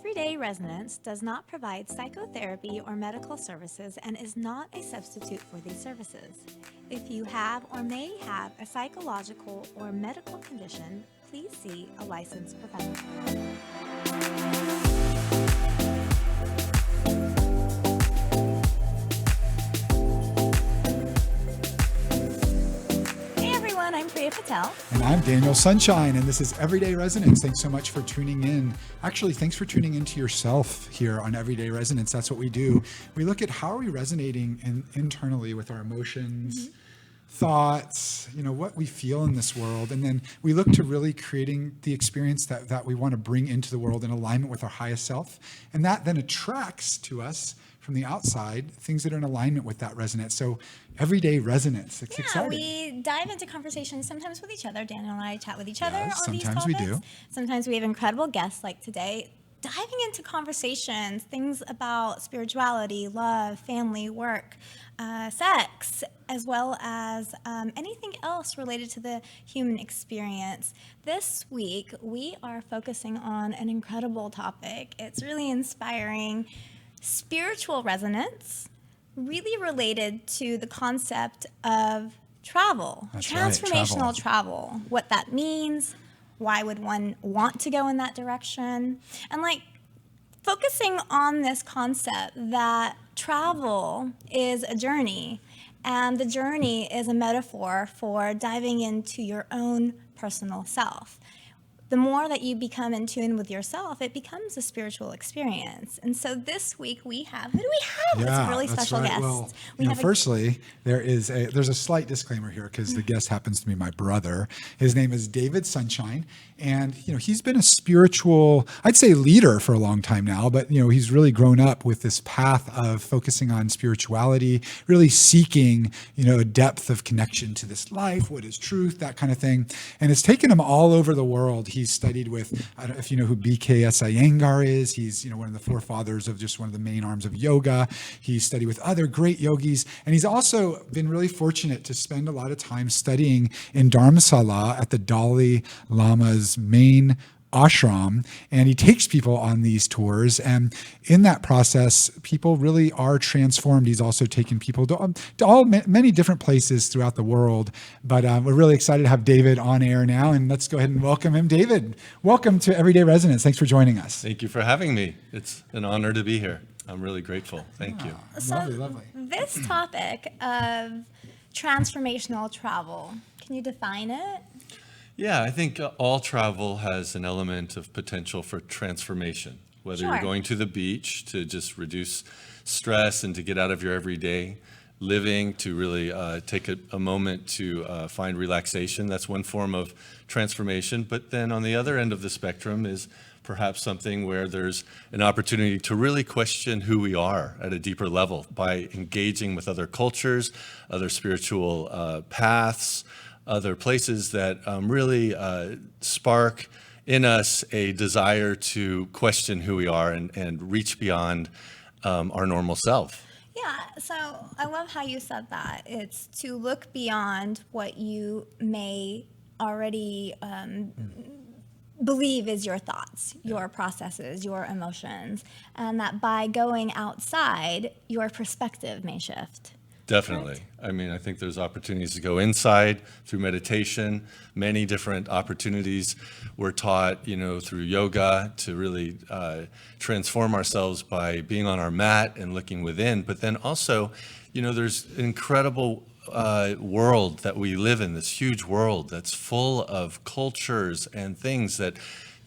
Everyday Resonance does not provide psychotherapy or medical services and is not a substitute for these services. If you have or may have a psychological or medical condition, please see a licensed professional. I'm Priya Patel. And I'm Daniel Sunshine, and this is Everyday Resonance. Thanks so much for tuning in. Actually, thanks for tuning into yourself here on Everyday Resonance. That's what we do. We look at how are we resonating internally with our emotions, thoughts, what we feel in this world. And then we look to really creating the experience that we want to bring into the world in alignment with our highest self. And that then attracts to us from the outside things that are in alignment with that resonance. So everyday resonance. It's exciting. We dive into conversations sometimes with each other. Daniel and I chat with each other on these topics. Sometimes we do. Sometimes we have incredible guests like today, diving into conversations, things about spirituality, love, family, work, sex, as well as anything else related to the human experience. This week, we are focusing on an incredible topic. It's really inspiring. Spiritual resonance, really related to the concept of travel, transformational travel, what that means, why would one want to go in that direction, and focusing on this concept that travel is a journey, and the journey is a metaphor for diving into your own personal self. The more that you become in tune with yourself, it becomes a spiritual experience. And so this week we have, who do we have? Yeah, it's a really special guest. Well, firstly, there's a slight disclaimer here because the guest happens to be my brother. His name is David Sunshine. And, he's been a spiritual, I'd say leader for a long time now, but, he's really grown up with this path of focusing on spirituality, really seeking, a depth of connection to this life, what is truth, that kind of thing. And it's taken him all over the world. He's studied with, I don't know if you know who BKS Iyengar is. He's, one of the forefathers of just one of the main arms of yoga. He's studied with other great yogis. And he's also been really fortunate to spend a lot of time studying in Dharamsala at the Dalai Lama's main ashram, and he takes people on these tours, and in that process people really are transformed. He's also taken people to many different places throughout the world, but we're really excited to have David on air now, and let's go ahead and welcome him. David, welcome to Everyday Resonance. Thanks for joining us. Thank you for having me. It's an honor to be here. I'm really grateful. Thank you. So lovely. This topic of transformational travel, can you define it? Yeah, I think all travel has an element of potential for transformation, whether Sure. you're going to the beach to just reduce stress and to get out of your everyday living, to really take a moment to find relaxation. That's one form of transformation. But then on the other end of the spectrum is perhaps something where there's an opportunity to really question who we are at a deeper level by engaging with other cultures, other spiritual paths, other places that really spark in us a desire to question who we are and reach beyond our normal self. Yeah, so I love how you said that. It's to look beyond what you may already believe is your thoughts, your processes, your emotions, and that by going outside, your perspective may shift. Definitely. I mean, I think there's opportunities to go inside through meditation, many different opportunities. We're taught, through yoga to really transform ourselves by being on our mat and looking within. But then also, there's an incredible world that we live in, this huge world that's full of cultures and things that,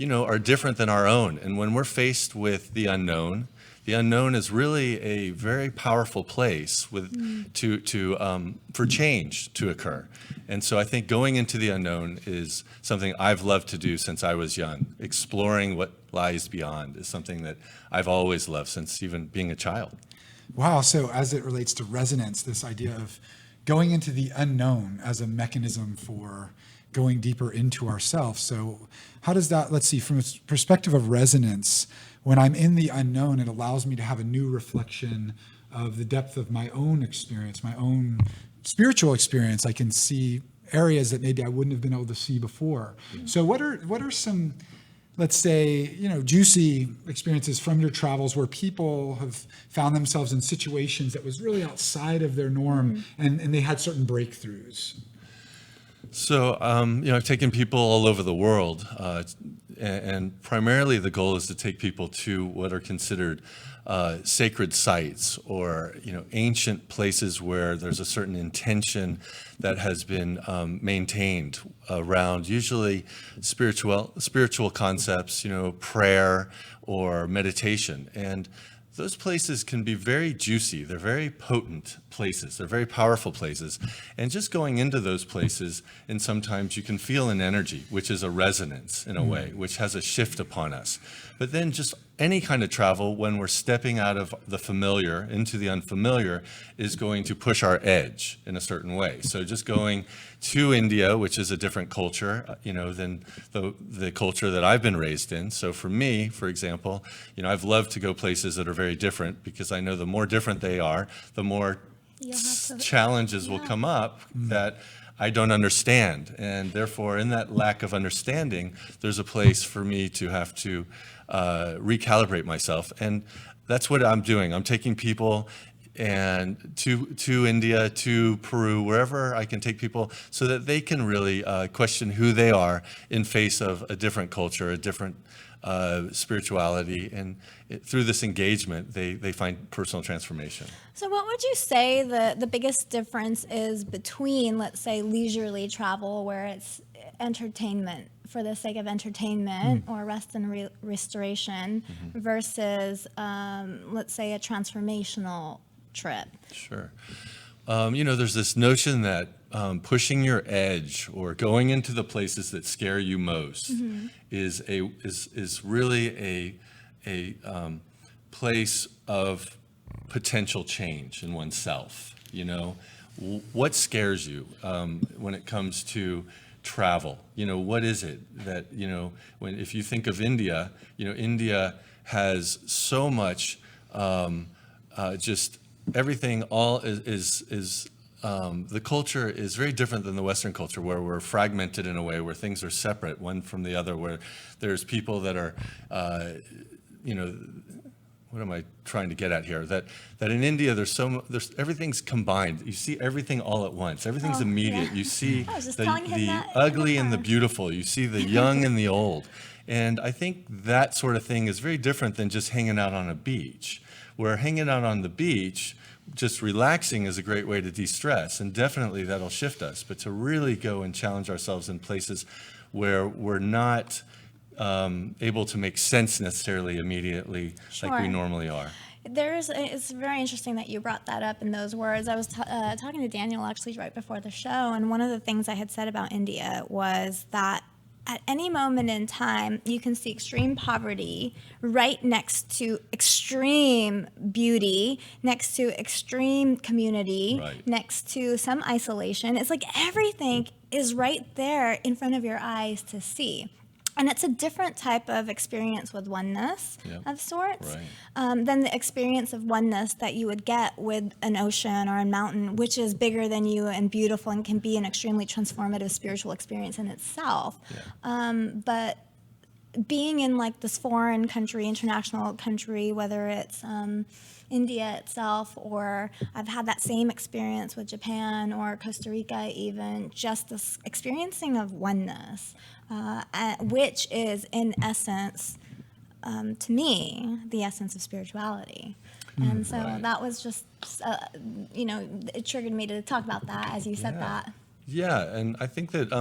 are different than our own. And when we're faced with the unknown is really a very powerful place for change to occur. And so I think going into the unknown is something I've loved to do since I was young. Exploring what lies beyond is something that I've always loved since even being a child. Wow. So as it relates to resonance, this idea of going into the unknown as a mechanism for going deeper into ourselves. So how does that, let's see, from a perspective of resonance, when I'm in the unknown, it allows me to have a new reflection of the depth of my own experience, my own spiritual experience. I can see areas that maybe I wouldn't have been able to see before. So what are some let's say, juicy experiences from your travels where people have found themselves in situations that was really outside of their norm, and they had certain breakthroughs? So, I've taken people all over the world, and primarily the goal is to take people to what are considered sacred sites, or ancient places where there's a certain intention that has been maintained around usually spiritual concepts, prayer or meditation. And those places can be very juicy. They're very potent places. They're very powerful places. And just going into those places, and sometimes you can feel an energy, which is a resonance in a way, which has a shift upon us. But then just any kind of travel, when we're stepping out of the familiar into the unfamiliar, is going to push our edge in a certain way. So just going to India, which is a different culture, than the culture that I've been raised in. So for me, for example, I've loved to go places that are very different, because I know the more different they are, the more challenges will come up that I don't understand. And therefore, in that lack of understanding, there's a place for me to have to recalibrate myself. And that's what I'm doing. I'm taking people and to India, to Peru, wherever I can take people, so that they can really question who they are in face of a different culture, a different spirituality, and through this engagement, they find personal transformation. So what would you say the biggest difference is between, let's say, leisurely travel, where it's entertainment for the sake of entertainment or rest and restoration, versus, let's say, a transformational trip? Sure. There's this notion that pushing your edge or going into the places that scare you most is really a place of potential change in oneself. What scares you when it comes to travel? What is it that if you think of India, India has so much just everything. All is the culture is very different than the Western culture, where we're fragmented in a way where things are separate one from the other, where there's people that are, what am I trying to get at here? That in India, there's everything's combined. You see everything all at once. Everything's immediate. Yeah. You see I was just telling him the that in ugly the and the car. beautiful. You see the young and the old. And I think that sort of thing is very different than just hanging out on a beach. Where hanging out on the beach, just relaxing, is a great way to de-stress, and definitely that'll shift us. But to really go and challenge ourselves in places where we're not able to make sense necessarily immediately like we Sure. normally are. It's very interesting that you brought that up in those words. I was talking to Daniel actually right before the show, and one of the things I had said about India was that at any moment in time, you can see extreme poverty right next to extreme beauty, next to extreme community, Right. next to some isolation. It's like everything is right there in front of your eyes to see. And it's a different type of experience with oneness Yeah. of sorts Right. than the experience of oneness that you would get with an ocean or a mountain, which is bigger than you and beautiful and can be an extremely transformative spiritual experience in itself. But being in like this foreign country, international country, whether it's India itself, or I've had that same experience with Japan or Costa Rica even, just this experiencing of oneness, which is in essence, to me, the essence of spirituality. And so Right. that was just, it triggered me to talk about that as you said Yeah. that. Yeah, and I think that,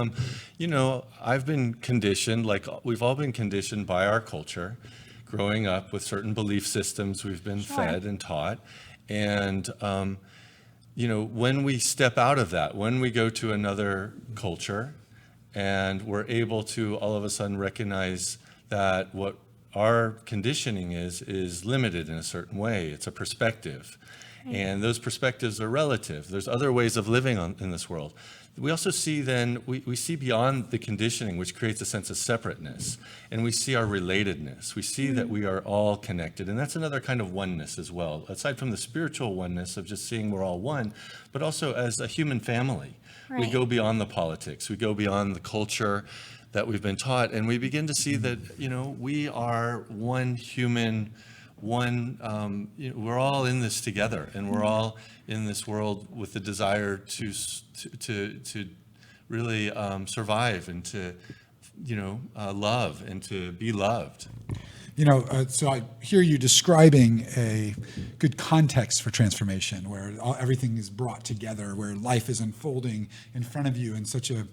I've been conditioned, like we've all been conditioned by our culture, growing up with certain belief systems we've been Sure. fed and taught. And, when we step out of that, when we go to another culture, and we're able to all of a sudden recognize that what our conditioning is limited in a certain way. It's a perspective. And those perspectives are relative. There's other ways of living in this world. We also see then, we see beyond the conditioning, which creates a sense of separateness. And we see our relatedness. We see that we are all connected. And that's another kind of oneness as well, aside from the spiritual oneness of just seeing we're all one, but also as a human family. We Right. go beyond the politics. We go beyond the culture. that we've been taught, and we begin to see that, we are one human, we're all in this together, and we're all in this world with the desire to really survive and to, love and to be loved. So I hear you describing a good context for transformation, where everything is brought together, where life is unfolding in front of you in such a,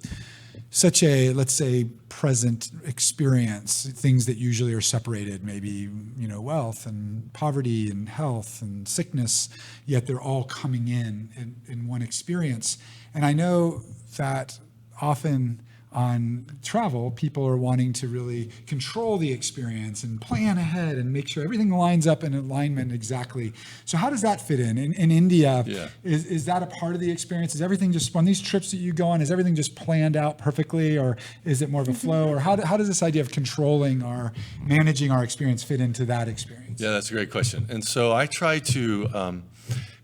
let's say, present experience. Things that usually are separated, maybe, wealth and poverty and health and sickness, yet they're all coming in one experience. And I know that often on travel, people are wanting to really control the experience and plan ahead and make sure everything lines up in alignment exactly. So how does that fit in? In India, is that a part of the experience? Is everything just, on these trips that you go on, is everything just planned out perfectly, or is it more of a flow? Or how does this idea of controlling or managing our experience fit into that experience? Yeah, that's a great question. And so I try to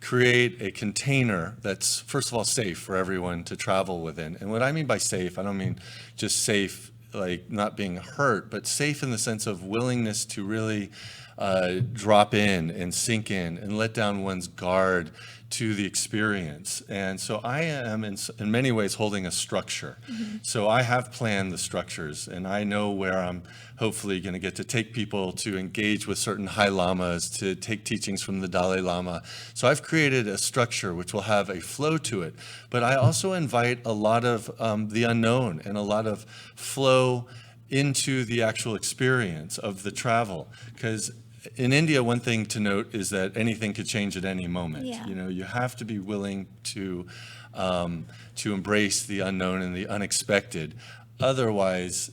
create a container that's, first of all, safe for everyone to travel within. And what I mean by safe, I don't mean just safe like not being hurt, but safe in the sense of willingness to really drop in and sink in and let down one's guard to the experience. And so I am in many ways holding a structure. So I have planned the structures, and I know where I'm hopefully going to get to take people to engage with certain High Lamas, to take teachings from the Dalai Lama. So I've created a structure which will have a flow to it. But I also invite a lot of the unknown and a lot of flow into the actual experience of the travel. Because in India, one thing to note is that anything could change at any moment. Yeah. You have to be willing to embrace the unknown and the unexpected. Otherwise,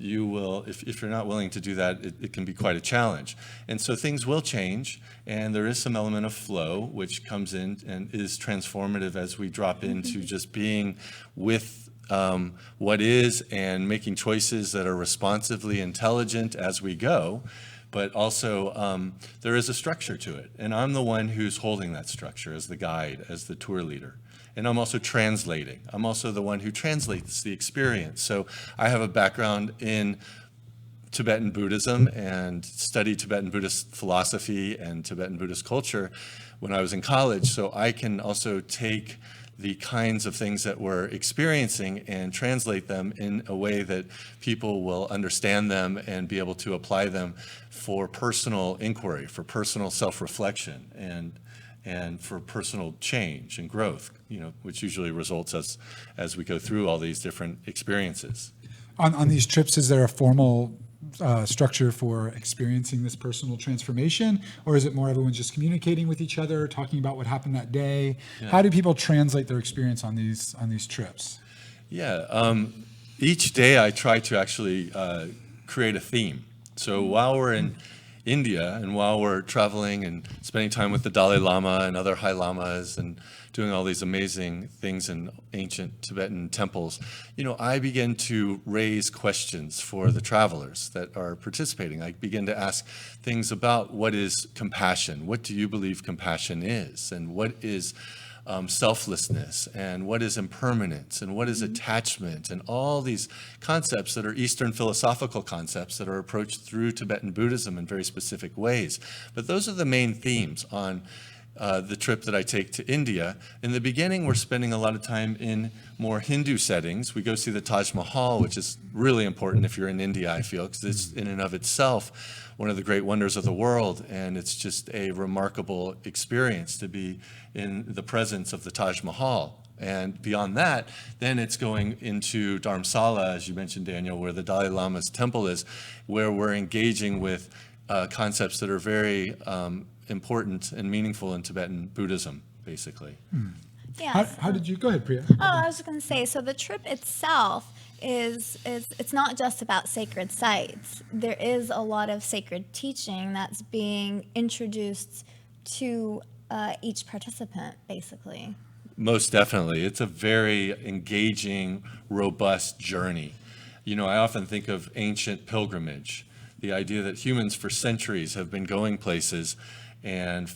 you will, if you're not willing to do that, it can be quite a challenge. And so things will change, and there is some element of flow which comes in and is transformative as we drop into just being with what is and making choices that are responsively intelligent as we go. But also there is a structure to it. And I'm the one who's holding that structure as the guide, as the tour leader. And I'm also translating. I'm also the one who translates the experience. So I have a background in Tibetan Buddhism and studied Tibetan Buddhist philosophy and Tibetan Buddhist culture when I was in college. So I can also take the kinds of things that we're experiencing and translate them in a way that people will understand them and be able to apply them for personal inquiry, for personal self-reflection, and for personal change and growth, which usually results as we go through all these different experiences. On these trips, is there a formal structure for experiencing this personal transformation, or is it more everyone just communicating with each other, talking about what happened that day? Yeah. How do people translate their experience on these trips? Yeah, each day I try to actually create a theme. So while we're in India and while we're traveling and spending time with the Dalai Lama and other High Lamas and doing all these amazing things in ancient Tibetan temples, I begin to raise questions for the travelers that are participating. I begin to ask things about what is compassion? What do you believe compassion is? And what is selflessness, and what is impermanence, and what is attachment, and all these concepts that are Eastern philosophical concepts that are approached through Tibetan Buddhism in very specific ways. But those are the main themes on the trip that I take to India. In the beginning, we're spending a lot of time in more Hindu settings. We go see the Taj Mahal, which is really important if you're in India, I feel, because it's in and of itself one of the great wonders of the world, and it's just a remarkable experience to be in the presence of the Taj Mahal. And beyond that, then it's going into Dharamsala, as you mentioned, Daniel, where the Dalai Lama's temple is, where we're engaging with concepts that are very important and meaningful in Tibetan Buddhism, basically. Yeah. How did you, go ahead, Priya. Oh, I was going to say, so the trip itself is it's not just about sacred sites. There is a lot of sacred teaching that's being introduced to each participant, basically. Most definitely. It's a very engaging, robust journey. I often think of ancient pilgrimage, the idea that humans for centuries have been going places and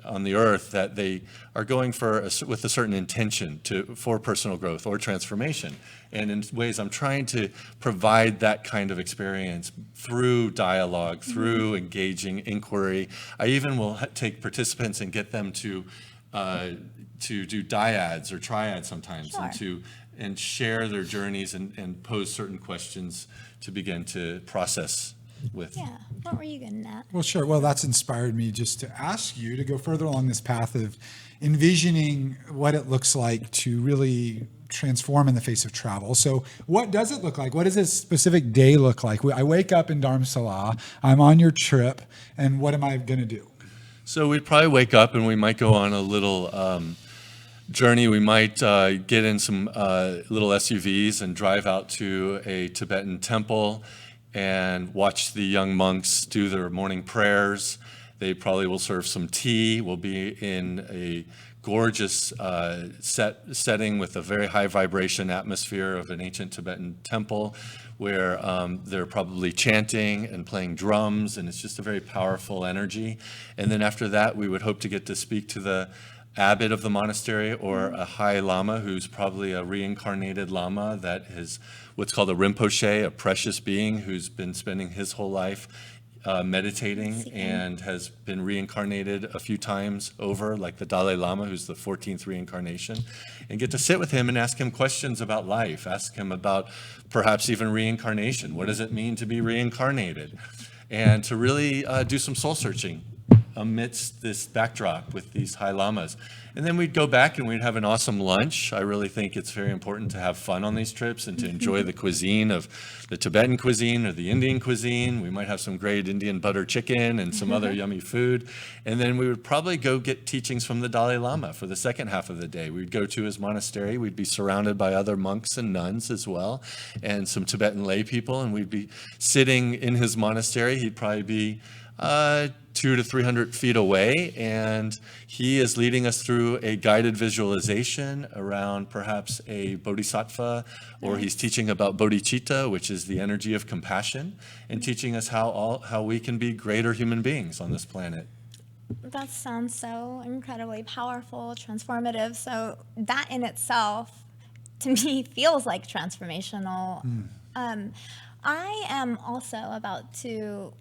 on the earth, that they are going with a certain intention for personal growth or transformation. And in ways, I'm trying to provide that kind of experience through dialogue, through engaging inquiry. I even will take participants and get them to do dyads or triads sometimes, Sure. and share their journeys and pose certain questions to begin to process with. Yeah. What were you getting at? Well, sure. Well, that's inspired me just to ask you to go further along this path of envisioning what it looks like to really transform in the face of travel. So what does it look like? What does a specific day look like? I wake up in Dharamsala, I'm on your trip, and what am I going to do? So we'd probably wake up and we might go on a little journey. We might get in some little SUVs and drive out to a Tibetan temple and watch the young monks do their morning prayers. They probably will serve some tea. We'll be in a gorgeous setting with a very high vibration atmosphere of an ancient Tibetan temple where they're probably chanting and playing drums, and it's just a very powerful energy. And then after that, we would hope to get to speak to the abbot of the monastery or a high lama who's probably a reincarnated lama that is what's called a Rinpoche, a precious being who's been spending his whole life meditating and has been reincarnated a few times over, like the Dalai Lama, who's the 14th reincarnation, and get to sit with him and ask him questions about life, ask him about perhaps even reincarnation. What does it mean to be reincarnated? And to really do some soul searching amidst this backdrop with these high lamas. And then we'd go back and we'd have an awesome lunch. I really think it's very important to have fun on these trips and to enjoy the cuisine of the Tibetan cuisine or the Indian cuisine. We might have some great Indian butter chicken and some other yummy food. And then we would probably go get teachings from the Dalai Lama for the second half of the day. We'd go to his monastery. We'd be surrounded by other monks and nuns as well, and some Tibetan lay people. And we'd be sitting in his monastery. He'd probably be 200 to 300 feet away, and he is leading us through a guided visualization around perhaps a bodhisattva, or he's teaching about bodhicitta, which is the energy of compassion, and teaching us how we can be greater human beings on this planet. That sounds so incredibly powerful, transformative. So that in itself, to me, feels like transformational. I am also about to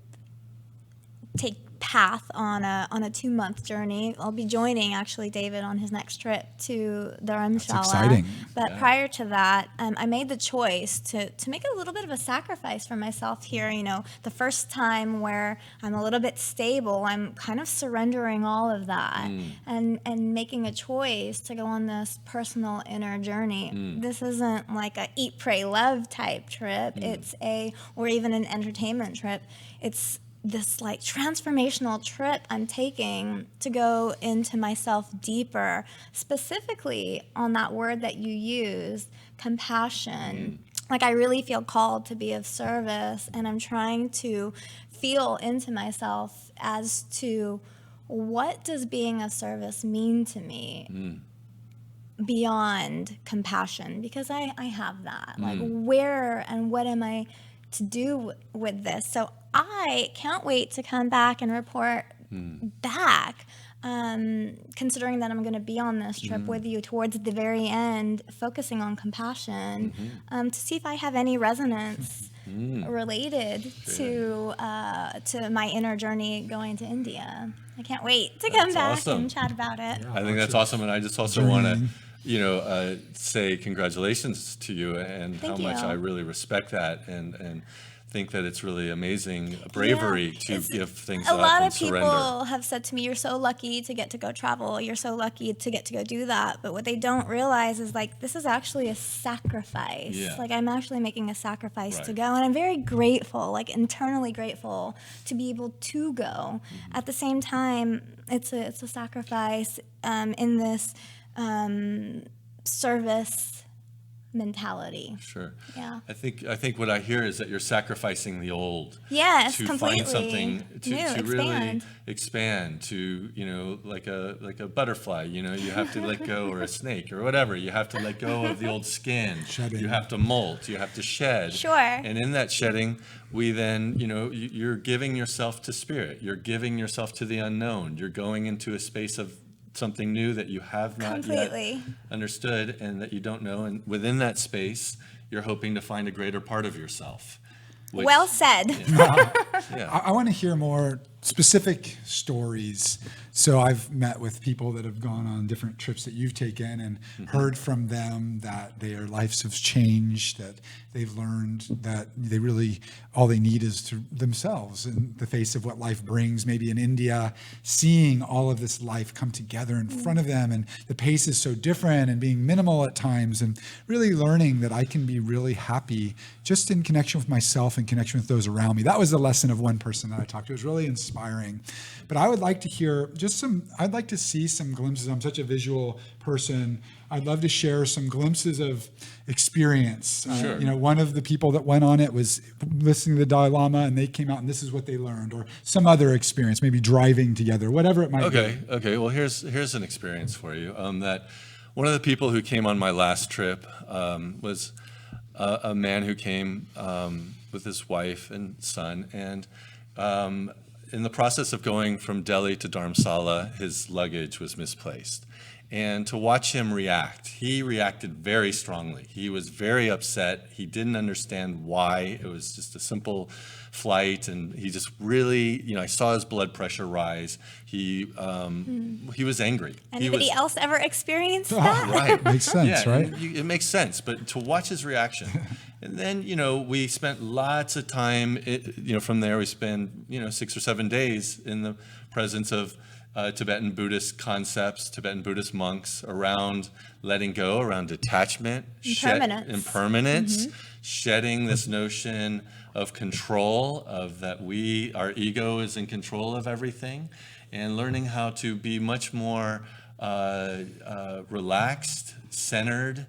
take path on a 2-month journey. I'll be joining actually David on his next trip to Dharamshala. That's exciting. But prior to that, I made the choice to make a little bit of a sacrifice for myself here. You know, the first time where I'm a little bit stable, I'm kind of surrendering all of that and making a choice to go on this personal inner journey. This isn't like a eat, pray, love type trip. Or even an entertainment trip. It's this like transformational trip I'm taking to go into myself deeper, specifically on that word that you use, compassion. Like I really feel called to be of service, and I'm trying to feel into myself as to what does being of service mean to me beyond compassion, because I have that. Like where and what am I to do with this? So I can't wait to come back and report back, considering that I'm going to be on this trip with you towards the very end, focusing on compassion, to see if I have any resonance related to my inner journey going to India. I can't wait to come back awesome. and chat about it. Yeah. I think that's awesome, and I just also want to, say congratulations to you and Thank how much you. I really respect that and think that it's really amazing bravery to give things A up lot and of people surrender. have said to me, you're so lucky to get to go travel. You're so lucky to get to go do that. But what they don't realize is like, this is actually a sacrifice. Yeah. Like I'm actually making a sacrifice to Right. go. And I'm very grateful, like internally grateful to be able to go. At the same time, it's a sacrifice in this service mentality. Sure. Yeah. I think what I hear is that you're sacrificing the old. Yes, to completely. find something New, to really expand. expand to, like a butterfly, you have to let go, or a snake or whatever. You have to let go of the old skin. Shedding. You have to molt, you have to shed. Sure. And in that shedding, we then, you're giving yourself to spirit. You're giving yourself to the unknown. You're going into a space of something new that you have not Completely. yet understood and that you don't know. And within that space, you're hoping to find a greater part of yourself. which- Well said. Yeah. I want to hear more specific stories. So I've met with people that have gone on different trips that you've taken and heard from them that their lives have changed, that they've learned that they really, all they need is to themselves in the face of what life brings. Maybe in India, seeing all of this life come together in front of them, and the pace is so different and being minimal at times, and really learning that I can be really happy just in connection with myself and connection with those around me. That was the lesson of one person that I talked to. It was really inspiring. But I would like to hear I'd like to see some glimpses. I'm such a visual person. I'd love to share some glimpses of experience. Sure. One of the people that went on it was listening to the Dalai Lama, and they came out and this is what they learned, or some other experience, maybe driving together, whatever it might be. Okay. Well, here's an experience for you. That one of the people who came on my last trip was a man who came with his wife and son, and in the process of going from Delhi to Dharamsala, his luggage was misplaced. And to watch him react, he reacted very strongly. He was very upset. He didn't understand why. It was just a simple flight, and he just really, I saw his blood pressure rise. He was angry. Anybody else ever experienced Oh, that? Right. Makes sense, right? It makes sense, but to watch his reaction. And then, we spent lots of time, from there we spent, 6 or 7 days in the presence of Tibetan Buddhist concepts, Tibetan Buddhist monks around letting go, around detachment, impermanence, shedding this notion of control, of that our ego is in control of everything, and learning how to be much more relaxed, centered,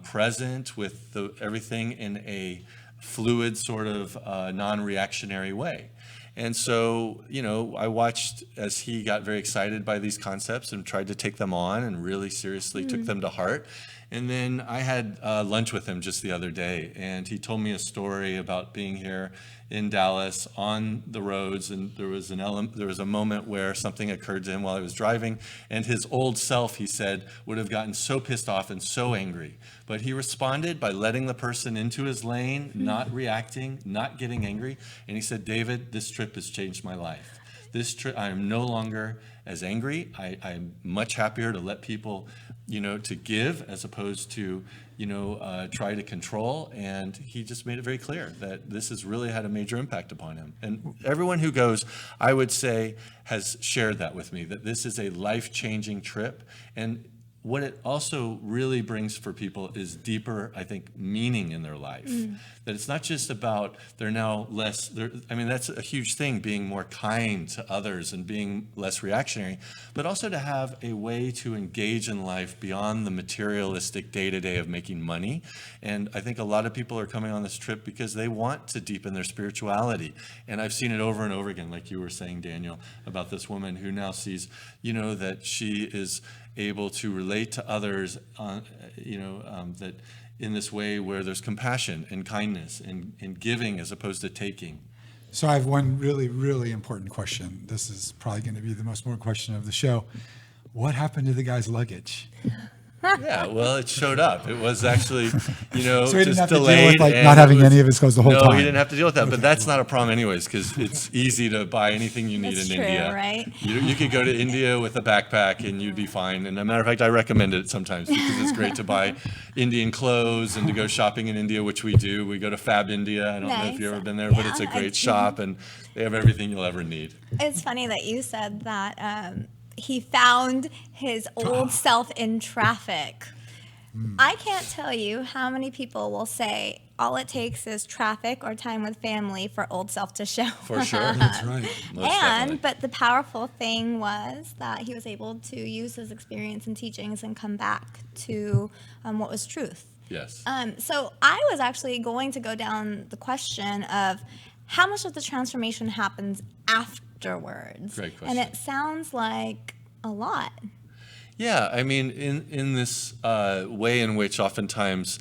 present with everything in a fluid sort of non-reactionary way. And so, I watched as he got very excited by these concepts and tried to take them on and really seriously took them to heart. And then I had lunch with him just the other day, and he told me a story about being here in Dallas on the roads, and there was a moment where something occurred to him while he was driving, and his old self, he said, would have gotten so pissed off and so angry. But he responded by letting the person into his lane, not reacting, not getting angry, and he said, "David, this trip has changed my life. This trip, I am no longer as angry. I'm much happier to let people, to give as opposed to, try to control." And he just made it very clear that this has really had a major impact upon him. And everyone who goes, I would say, has shared that with me, that this is a life-changing trip. And what it also really brings for people is deeper, I think, meaning in their life. That it's not just about that's a huge thing, being more kind to others and being less reactionary, but also to have a way to engage in life beyond the materialistic day-to-day of making money. And I think a lot of people are coming on this trip because they want to deepen their spirituality. And I've seen it over and over again, like you were saying, Daniel, about this woman who now sees, that she is able to relate to others, that in this way where there's compassion and kindness and giving as opposed to taking. So I have one really, really important question. This is probably going to be the most important question of the show. What happened to the guy's luggage? Yeah, well, it showed up. It was actually, So he didn't just have to deal delayed. with and not having it was- any of his clothes the whole time. No, he didn't have to deal with that. But that's not a problem anyways, because it's easy to buy anything you need That's in true, India. right? You could go to India with a backpack and you'd be fine. And as a matter of fact, I recommend it sometimes because it's great to buy Indian clothes and to go shopping in India, which we do. We go to Fab India. I don't know if Nice. you've ever been there, but it's a Yeah, great shop and they have everything you'll ever need. It's funny that you said that he found his old self in traffic. I can't tell you how many people will say all it takes is traffic or time with family for old self to show. For sure. That's right. Most definitely. But the powerful thing was that he was able to use his experience and teachings and come back to what was truth. Yes. So I was actually going to go down the question of how much of the transformation happens afterwards. Great And question. it sounds like a lot. Yeah, I mean, in this way in which oftentimes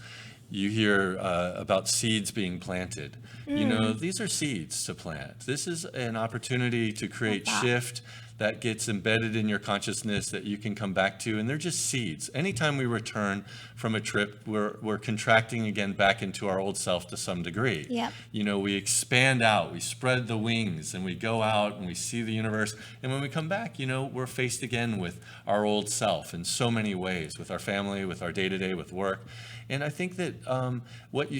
you hear about seeds being planted, you know, these are seeds to plant. This is an opportunity to create that. shift that gets embedded in your consciousness that you can come back to, and they're just seeds. Anytime we return from a trip, we're contracting again back into our old self to some degree. Yep. You know, we expand out, we spread the wings, and we go out and we see the universe. And when we come back, you know, we're faced again with our old self in so many ways, with our family, with our day-to-day, with work. And I think that what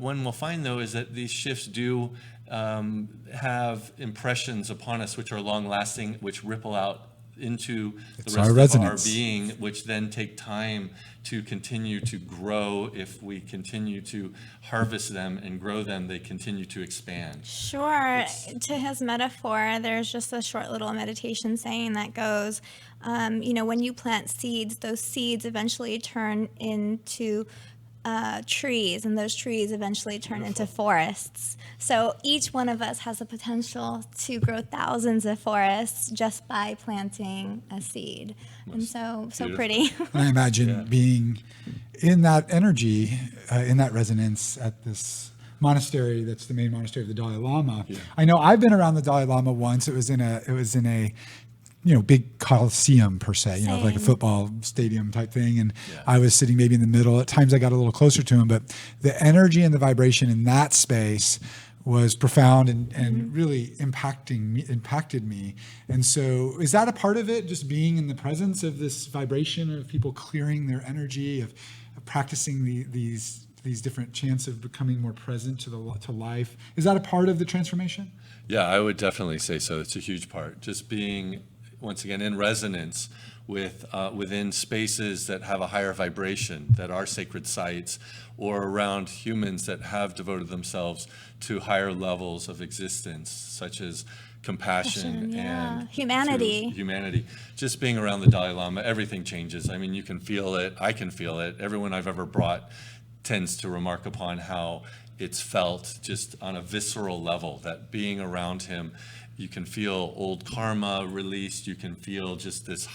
one will find, though, is that these shifts do have impressions upon us which are long-lasting, which ripple out into It's the our rest of our resonance. being, which then take time to continue to grow. If we continue to harvest them and grow them, they continue to expand. Sure. To his metaphor, there's just a short little meditation saying that goes, you know, when you plant seeds, those seeds eventually turn into trees, and those trees eventually turn into forests. So each one of us has the potential to grow thousands of forests just by planting a seed. And so beautiful. pretty. And I imagine Yeah. being in that energy, in that resonance at this monastery that's the main monastery of the Dalai Lama. Yeah. I know I've been around the Dalai Lama once. It was in a big coliseum per se, like a Same. football stadium type thing. And Yeah. I was sitting maybe in the middle. At times I got a little closer to him, but the energy and the vibration in that space was profound and really impacted me. And so is that a part of it? Just being in the presence of this vibration of people clearing their energy, of practicing these different chants of becoming more present to life. Is that a part of the transformation? Yeah, I would definitely say so. It's a huge part. Just being, once again, in resonance with within spaces that have a higher vibration, that are sacred sites, or around humans that have devoted themselves to higher levels of existence, such as compassion yeah. and Humanity. to humanity. Just being around the Dalai Lama, everything changes. I mean, you can feel it. I can feel it. Everyone I've ever brought tends to remark upon how it's felt just on a visceral level, that being around him, you can feel old karma released. You can feel just this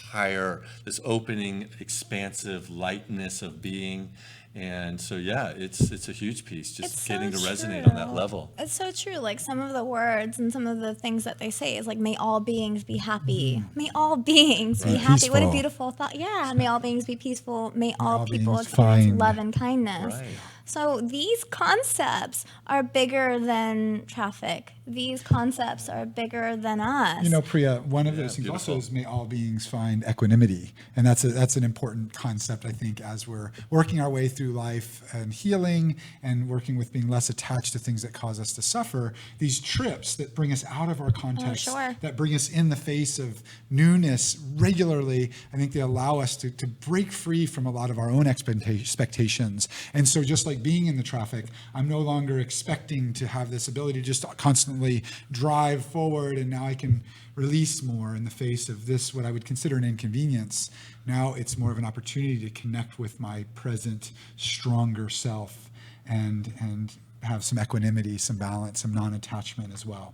opening, expansive lightness of being. And so, yeah, it's a huge piece, just It's getting to so resonate on that true. level. It's so true. Like some of the words and some of the things that they say is like, may all beings be happy. May all beings be Be happy. What a peaceful. beautiful thought. Yeah. May all beings be peaceful. May all all people beings experience find- love and kindness. Right. So these concepts are bigger than traffic. These concepts are bigger than us. Priya, one of Yeah, those things beautiful. also is may all beings find equanimity. And that's an important concept, I think, as we're working our way through life and healing and working with being less attached to things that cause us to suffer. These trips that bring us out of our context, sure. that bring us in the face of newness regularly, I think they allow us to break free from a lot of our own expectations. And so just like being in the traffic, I'm no longer expecting to have this ability to just constantly drive forward, and now I can release more in the face of this, what I would consider an inconvenience. Now it's more of an opportunity to connect with my present, stronger self and have some equanimity, some balance, some non-attachment as well.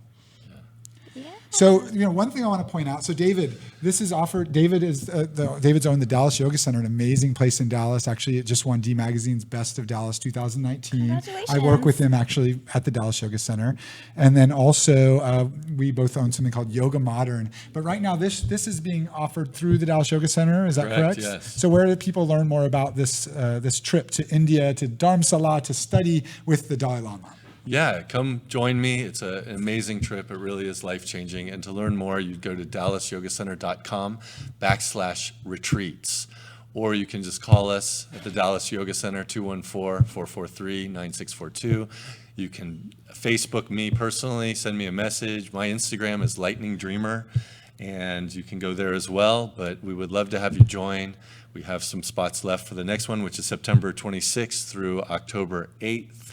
Yeah. So, one thing I want to point out. So, David, this is offered. David's owned the Dallas Yoga Center, an amazing place in Dallas. Actually, it just won D Magazine's Best of Dallas 2019. I work Congratulations. with him actually at the Dallas Yoga Center, and then also we both own something called Yoga Modern. But right now, this is being offered through the Dallas Yoga Center. Is that Correct, correct? yes. So, where do people learn more about this trip to India, to Dharamsala, to study with the Dalai Lama? Yeah, come join me. It's an amazing trip. It really is life-changing. And to learn more, you'd go to DallasYogaCenter.com/retreats. Or you can just call us at the Dallas Yoga Center, 214-443-9642. You can Facebook me personally, send me a message. My Instagram is Lightning Dreamer, and you can go there as well. But we would love to have you join. We have some spots left for the next one, which is September 26th through October 8th.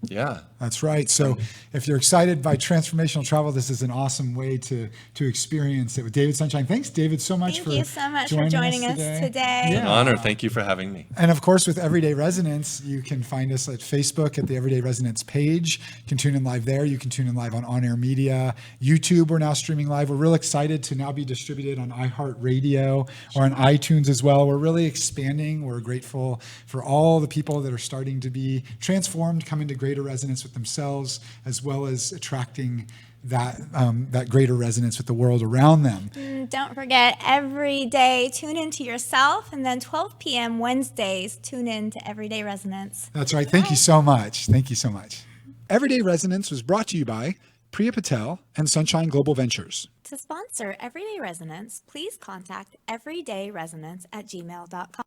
Yeah. That's right. So if you're excited by transformational travel, this is an awesome way to experience it with David Sunshine. Thanks, David, so much Thank for you so much for joining us today. An honor. Thank you for having me. And of course, with Everyday Resonance, you can find us at Facebook at the Everyday Resonance page. You can tune in live there. You can tune in live on air media. YouTube, we're now streaming live. We're real excited to now be distributed on iHeartRadio or on iTunes as well. We're really expanding. We're grateful for all the people that are starting to be transformed, come into greater resonance with themselves, as well as attracting that greater resonance with the world around them. Don't forget, every day, tune into yourself, and then 12 p.m. Wednesdays, tune in to Everyday Resonance. That's right. Thank you so much. Thank you so much. Everyday Resonance was brought to you by Priya Patel and Sunshine Global Ventures. To sponsor Everyday Resonance, please contact everydayresonance@gmail.com.